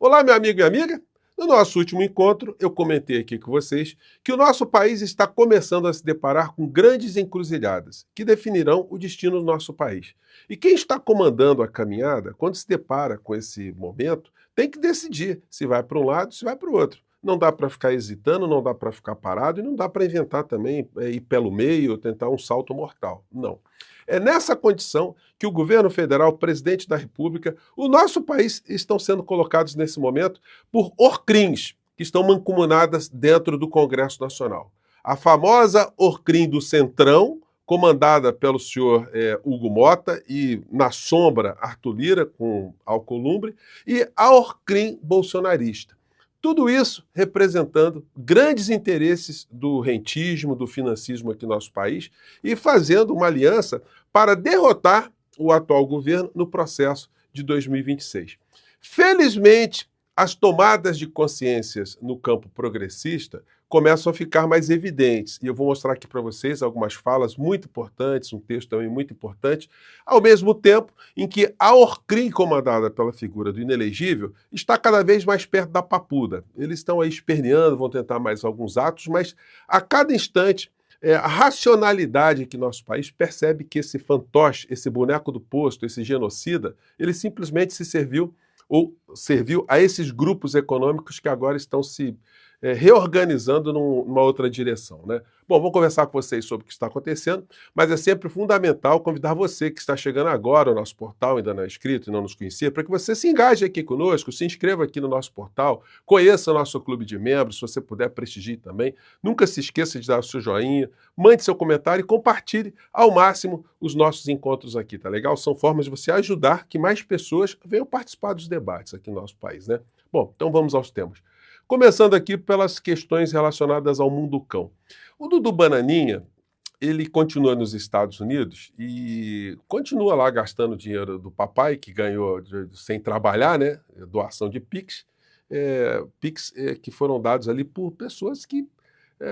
Olá, meu amigo e amiga. No nosso último encontro, eu comentei aqui com vocês que o nosso país está começando a se deparar com grandes encruzilhadas que definirão o destino do nosso país. E quem está comandando a caminhada, quando se depara com esse momento, tem que decidir se vai para um lado, se vai para o outro. Não dá para ficar hesitando, não dá para ficar parado e não dá para inventar também ir pelo meio ou tentar um salto mortal. Não. É nessa condição que o governo federal, o presidente da República, o nosso país estão sendo colocados nesse momento por ORCRINs, que estão mancomunadas dentro do Congresso Nacional. A famosa ORCRIN do Centrão, comandada pelo senhor Hugo Mota e, na sombra, Arthur Lira, com Alcolumbre, e a ORCRIN bolsonarista. Tudo isso representando grandes interesses do rentismo, do financismo aqui no nosso país e fazendo uma aliança para derrotar o atual governo no processo de 2026. Felizmente, as tomadas de consciências no campo progressista começam a ficar mais evidentes. E eu vou mostrar aqui para vocês algumas falas muito importantes, um texto também muito importante, ao mesmo tempo em que a ORCRIN, comandada pela figura do inelegível, está cada vez mais perto da papuda. Eles estão aí esperneando, vão tentar mais alguns atos, mas a cada instante a racionalidade que nosso país percebe que esse fantoche, esse boneco do posto, esse genocida, ele simplesmente se serviu ou serviu a esses grupos econômicos que agora estão se reorganizando numa outra direção, né? Bom, vou conversar com vocês sobre o que está acontecendo, mas é sempre fundamental convidar você que está chegando agora ao nosso portal, ainda não é inscrito e não nos conhecia, para que você se engaje aqui conosco, se inscreva aqui no nosso portal, conheça o nosso clube de membros, se você puder prestigie também. Nunca se esqueça de dar o seu joinha, mande seu comentário e compartilhe ao máximo os nossos encontros aqui, tá legal? São formas de você ajudar que mais pessoas venham participar dos debates aqui no nosso país, né? Bom, então vamos aos temas. Começando aqui pelas questões relacionadas ao mundo cão. O Dudu Bananinha, ele continua nos Estados Unidos e continua lá gastando dinheiro do papai, que ganhou sem trabalhar, né? Doação de Pix. Pix que foram dados ali por pessoas que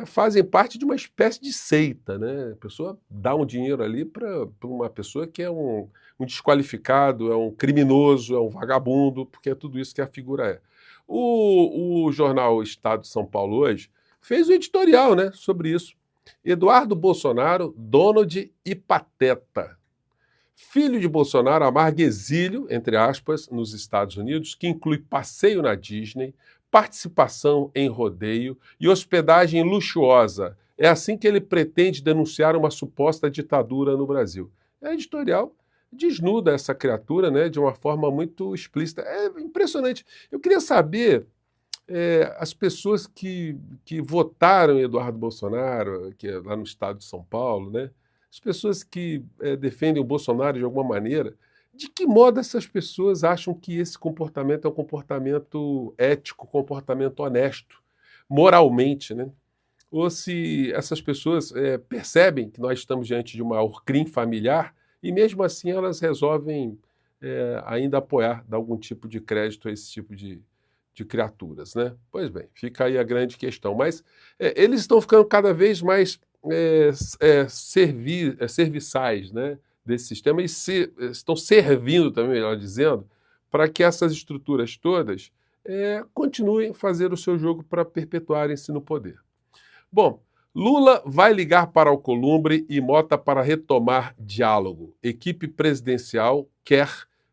fazem parte de uma espécie de seita, né? A pessoa dá um dinheiro ali para uma pessoa que é um desqualificado, é um criminoso, é um vagabundo, porque é tudo isso que a figura é. O jornal Estado de São Paulo hoje fez um editorial, né, sobre isso. Eduardo Bolsonaro, Donald e Pateta. Filho de Bolsonaro amarga exílio, entre aspas, nos Estados Unidos, que inclui passeio na Disney, participação em rodeio e hospedagem luxuosa. É assim que ele pretende denunciar uma suposta ditadura no Brasil. É editorial desnuda essa criatura, né, de uma forma muito explícita. É impressionante. Eu queria saber as pessoas que votaram em Eduardo Bolsonaro, que é lá no estado de São Paulo, né, as pessoas que defendem o Bolsonaro de alguma maneira, de que modo essas pessoas acham que esse comportamento é um comportamento ético, comportamento honesto, moralmente, né? Ou se essas pessoas percebem que nós estamos diante de uma ORCRIN familiar e mesmo assim elas resolvem ainda apoiar, dar algum tipo de crédito a esse tipo de criaturas, né? Pois bem, fica aí a grande questão. Mas eles estão ficando cada vez mais serviçais, né, desse sistema e estão servindo também, melhor dizendo, para que essas estruturas todas continuem a fazer o seu jogo para perpetuarem-se no poder. Bom, Lula vai ligar para Alcolumbre e Mota para retomar diálogo. Equipe presidencial quer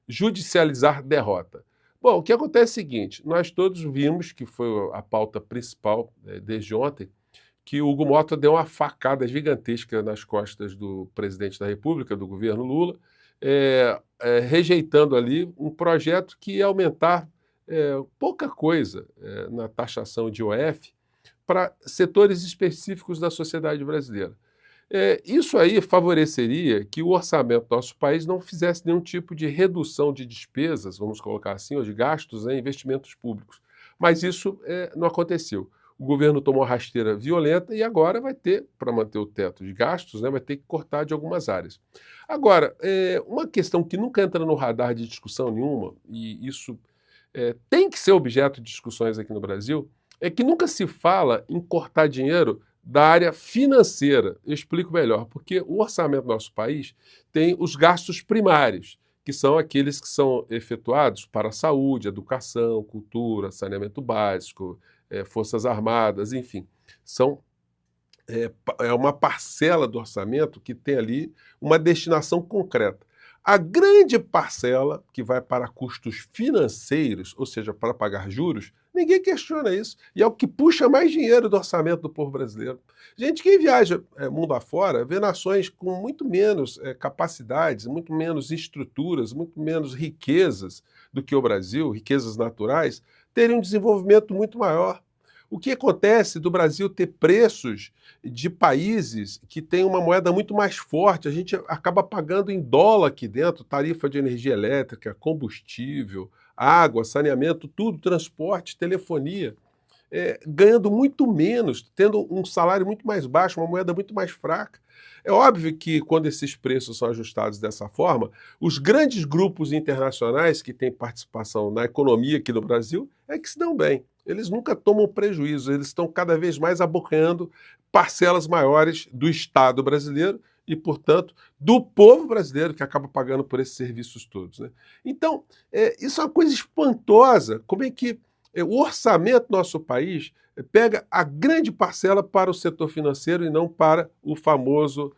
judicializar derrota. Bom, o que acontece é o seguinte, nós todos vimos, que foi a pauta principal desde ontem, que o Hugo Mota deu uma facada gigantesca nas costas do presidente da República, do governo Lula, rejeitando ali um projeto que ia aumentar pouca coisa na taxação de IOF, para setores específicos da sociedade brasileira. Isso aí favoreceria que o orçamento do nosso país não fizesse nenhum tipo de redução de despesas, vamos colocar assim, ou de gastos em investimentos públicos. Mas isso não aconteceu. O governo tomou uma rasteira violenta e agora vai ter, para manter o teto de gastos, né, vai ter que cortar de algumas áreas. Agora, uma questão que nunca entra no radar de discussão nenhuma, e isso tem que ser objeto de discussões aqui no Brasil, é que nunca se fala em cortar dinheiro da área financeira. Eu explico melhor, porque o orçamento do nosso país tem os gastos primários, que são aqueles que são efetuados para a saúde, educação, cultura, saneamento básico, Forças Armadas, enfim. É uma parcela do orçamento que tem ali uma destinação concreta. A grande parcela que vai para custos financeiros, ou seja, para pagar juros, ninguém questiona isso. E é o que puxa mais dinheiro do orçamento do povo brasileiro. Gente que viaja mundo afora vê nações com muito menos capacidades, muito menos estruturas, muito menos riquezas do que o Brasil, riquezas naturais, terem um desenvolvimento muito maior. O que acontece do Brasil ter preços de países que têm uma moeda muito mais forte? A gente acaba pagando em dólar aqui dentro, tarifa de energia elétrica, combustível, água, saneamento, tudo, transporte, telefonia, ganhando muito menos, tendo um salário muito mais baixo, uma moeda muito mais fraca. É óbvio que quando esses preços são ajustados dessa forma, os grandes grupos internacionais que têm participação na economia aqui do Brasil é que se dão bem. Eles nunca tomam prejuízo, eles estão cada vez mais abocanhando parcelas maiores do Estado brasileiro e, portanto, do povo brasileiro que acaba pagando por esses serviços todos, né? Então, isso é uma coisa espantosa. Como é que o orçamento do nosso país pega a grande parcela para o setor financeiro e não para o famoso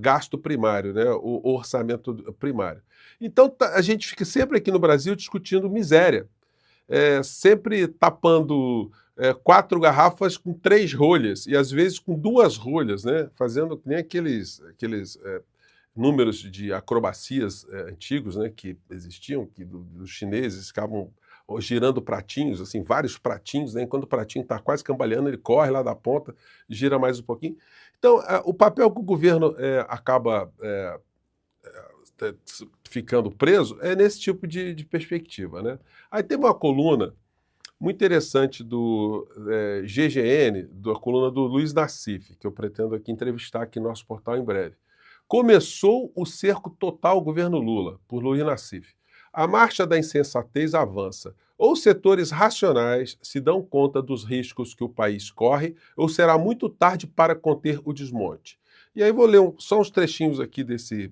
gasto primário, né? O orçamento primário. Então, a gente fica sempre aqui no Brasil discutindo miséria. Sempre tapando 4 garrafas com 3 rolhas, e às vezes com 2 rolhas, né? Fazendo que nem aqueles números de acrobacias antigos, né? Que existiam, que dos chineses ficavam girando pratinhos, assim, vários pratinhos, né? Enquanto o pratinho está quase cambaleando, ele corre lá da ponta, gira mais um pouquinho. Então, o papel que o governo acaba ficando preso é nesse tipo de perspectiva, né? Aí tem uma coluna muito interessante do GGN, da coluna do Luiz Nassif, que eu pretendo aqui entrevistar aqui no nosso portal em breve. Começou o cerco total ao governo Lula, por Luiz Nassif. A marcha da insensatez avança. Ou setores racionais se dão conta dos riscos que o país corre, ou será muito tarde para conter o desmonte. E aí vou ler só uns trechinhos aqui desse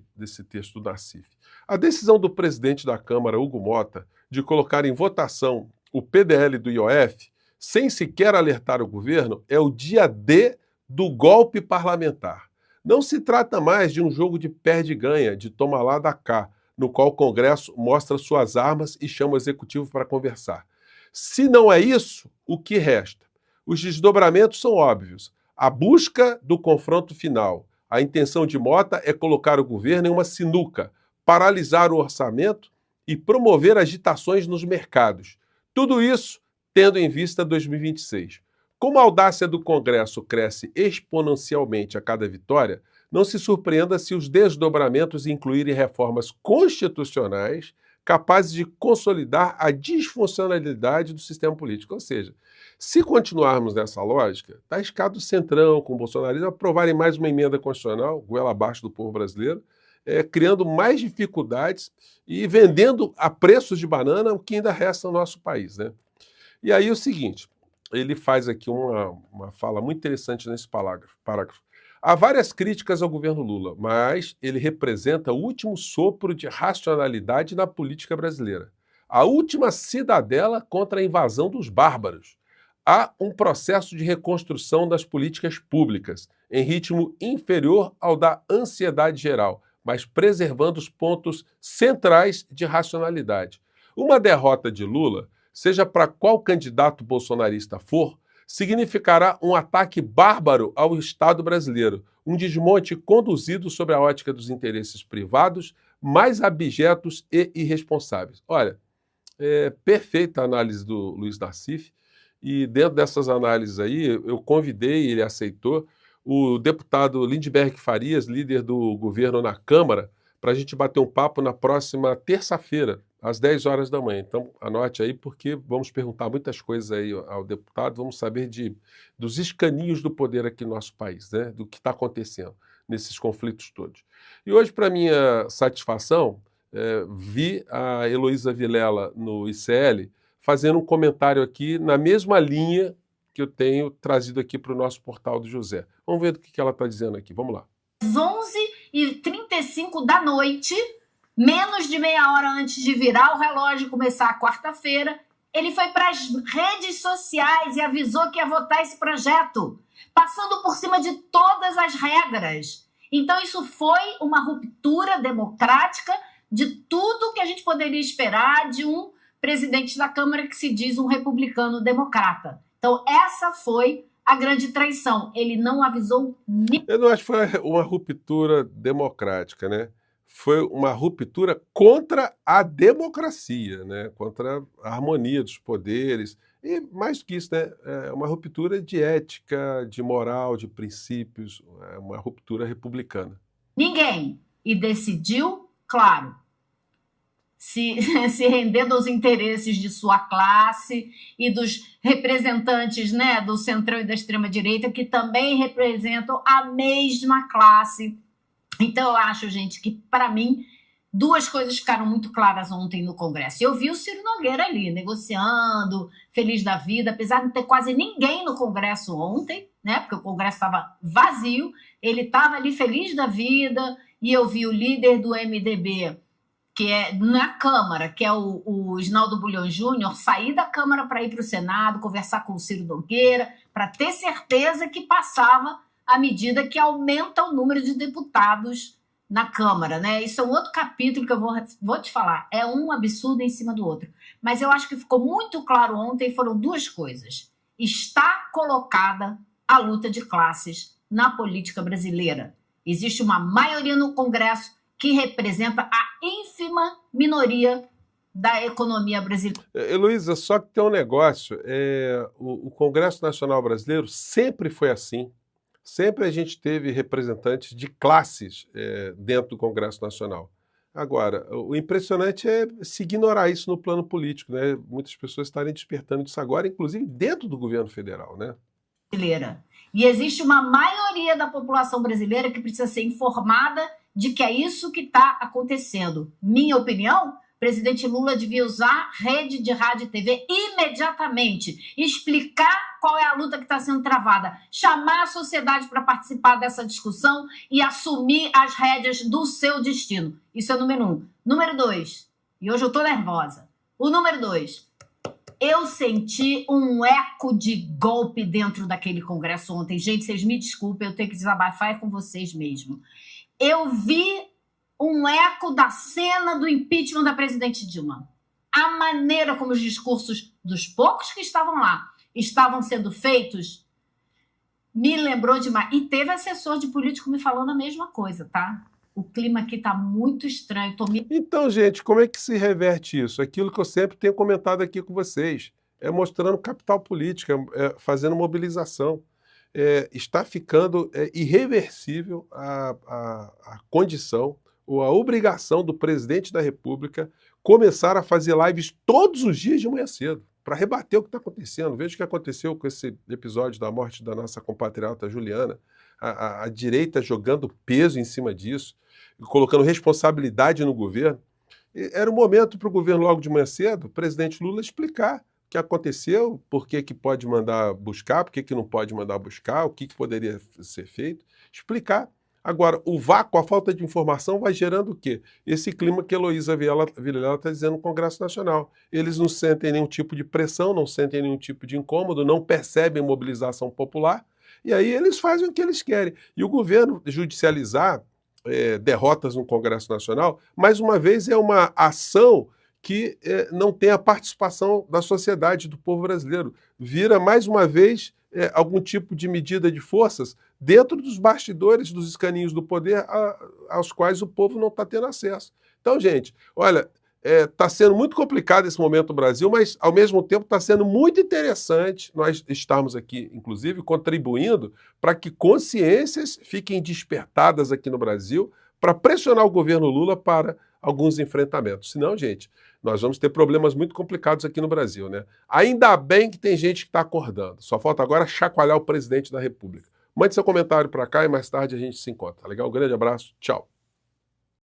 texto do Nassif. A decisão do presidente da Câmara, Hugo Mota, de colocar em votação o PDL do IOF, sem sequer alertar o governo, é o dia D do golpe parlamentar. Não se trata mais de um jogo de perde-ganha, de toma lá da cá, no qual o Congresso mostra suas armas e chama o Executivo para conversar. Se não é isso, o que resta? Os desdobramentos são óbvios. A busca do confronto final. A intenção de Mota é colocar o governo em uma sinuca, paralisar o orçamento e promover agitações nos mercados. Tudo isso tendo em vista 2026. Como a audácia do Congresso cresce exponencialmente a cada vitória, não se surpreenda se os desdobramentos incluírem reformas constitucionais capazes de consolidar a disfuncionalidade do sistema político. Ou seja, se continuarmos nessa lógica, está arriscado o Centrão com o bolsonarismo aprovarem mais uma emenda constitucional, goela abaixo do povo brasileiro, criando mais dificuldades e vendendo a preços de banana o que ainda resta no nosso país, né? E aí o seguinte, ele faz aqui uma fala muito interessante nesse parágrafo. Há várias críticas ao governo Lula, mas ele representa o último sopro de racionalidade na política brasileira. A última cidadela contra a invasão dos bárbaros. Há um processo de reconstrução das políticas públicas, em ritmo inferior ao da ansiedade geral, mas preservando os pontos centrais de racionalidade. Uma derrota de Lula, seja para qual candidato bolsonarista for, significará um ataque bárbaro ao Estado brasileiro, um desmonte conduzido sob a ótica dos interesses privados mais abjetos e irresponsáveis. Olha, perfeita a análise do Luiz Nassif, e dentro dessas análises aí, eu convidei, ele aceitou, o deputado Lindbergh Farias, líder do governo na Câmara, para a gente bater um papo na próxima terça-feira, às 10 horas da manhã. Então, anote aí, porque vamos perguntar muitas coisas aí ao deputado, vamos saber dos escaninhos do poder aqui no nosso país, né? Do que está acontecendo nesses conflitos todos. E hoje, para minha satisfação, vi a Heloísa Vilela no ICL fazendo um comentário aqui na mesma linha que eu tenho trazido aqui para o nosso portal do José. Vamos ver o que ela está dizendo aqui. Vamos lá. Às 11h35 da noite, Menos de meia hora antes de virar o relógio e começar a quarta-feira, ele foi para as redes sociais e avisou que ia votar esse projeto, passando por cima de todas as regras. Então, isso foi uma ruptura democrática de tudo que a gente poderia esperar de um presidente da Câmara que se diz um republicano democrata. Então, essa foi a grande traição. Ele não avisou ninguém. Eu não acho que foi uma ruptura democrática, né? Foi uma ruptura contra a democracia, né? Contra a harmonia dos poderes. E mais do que isso, né? É uma ruptura de ética, de moral, de princípios, é uma ruptura republicana. Ninguém. E decidiu, claro, se rendendo aos interesses de sua classe e dos representantes, né, do centrão e da extrema-direita, que também representam a mesma classe. Então, eu acho, gente, que, para mim, duas coisas ficaram muito claras ontem no Congresso. Eu vi o Ciro Nogueira ali, negociando, feliz da vida, apesar de não ter quase ninguém no Congresso ontem, né, porque o Congresso estava vazio, ele estava ali feliz da vida, e eu vi o líder do MDB, que é na Câmara, que é o Isnaldo Bulhões Júnior, sair da Câmara para ir para o Senado, conversar com o Ciro Nogueira, para ter certeza que passava a medida que aumenta o número de deputados na Câmara, né? Isso é um outro capítulo que eu vou te falar. É um absurdo em cima do outro. Mas eu acho que ficou muito claro ontem, foram duas coisas. Está colocada a luta de classes na política brasileira. Existe uma maioria no Congresso que representa a ínfima minoria da economia brasileira. Heloísa, só que tem um negócio, o Congresso Nacional Brasileiro sempre foi assim, sempre a gente teve representantes de classes dentro do Congresso Nacional. Agora, o impressionante é se ignorar isso no plano político, né? Muitas pessoas estarem despertando disso agora, inclusive dentro do governo federal, né? E existe uma maioria da população brasileira que precisa ser informada de que é isso que está acontecendo. Minha opinião, o presidente Lula devia usar rede de rádio e TV imediatamente, explicar qual é a luta que está sendo travada, chamar a sociedade para participar dessa discussão e assumir as rédeas do seu destino. Isso é número 1. Número 2, e hoje eu estou nervosa. O número 2, eu senti um eco de golpe dentro daquele Congresso ontem. Gente, vocês me desculpem, eu tenho que desabafar com vocês mesmo. Eu vi um eco da cena do impeachment da presidente Dilma. A maneira como os discursos dos poucos que estavam lá estavam sendo feitos me lembrou demais. E teve assessor de político me falando a mesma coisa, tá? O clima aqui tá muito estranho. Então, gente, como é que se reverte isso? Aquilo que eu sempre tenho comentado aqui com vocês, mostrando capital político, fazendo mobilização. Está ficando irreversível a condição ou a obrigação do presidente da República começar a fazer lives todos os dias de manhã cedo, para rebater o que está acontecendo. Veja o que aconteceu com esse episódio da morte da nossa compatriota Juliana, a direita jogando peso em cima disso, colocando responsabilidade no governo. Era o momento para o governo, logo de manhã cedo, o presidente Lula explicar o que aconteceu, por que pode mandar buscar, por que não pode mandar buscar, o que poderia ser feito, explicar. Agora, o vácuo, a falta de informação vai gerando o quê? Esse clima que a Heloísa Vilela está dizendo no Congresso Nacional. Eles não sentem nenhum tipo de pressão, não sentem nenhum tipo de incômodo, não percebem mobilização popular, e aí eles fazem o que eles querem. E o governo judicializar derrotas no Congresso Nacional, mais uma vez é uma ação que não tem a participação da sociedade, do povo brasileiro. Vira, mais uma vez, algum tipo de medida de forças dentro dos bastidores, dos escaninhos do poder, aos quais o povo não está tendo acesso. Então, gente, olha, está sendo muito complicado esse momento no Brasil, mas, ao mesmo tempo, está sendo muito interessante nós estarmos aqui, inclusive, contribuindo para que consciências fiquem despertadas aqui no Brasil para pressionar o governo Lula para alguns enfrentamentos. Senão, gente, nós vamos ter problemas muito complicados aqui no Brasil, né? Ainda bem que tem gente que está acordando. Só falta agora chacoalhar o presidente da República. Mande seu comentário para cá e mais tarde a gente se encontra. Tá legal? Um grande abraço. Tchau.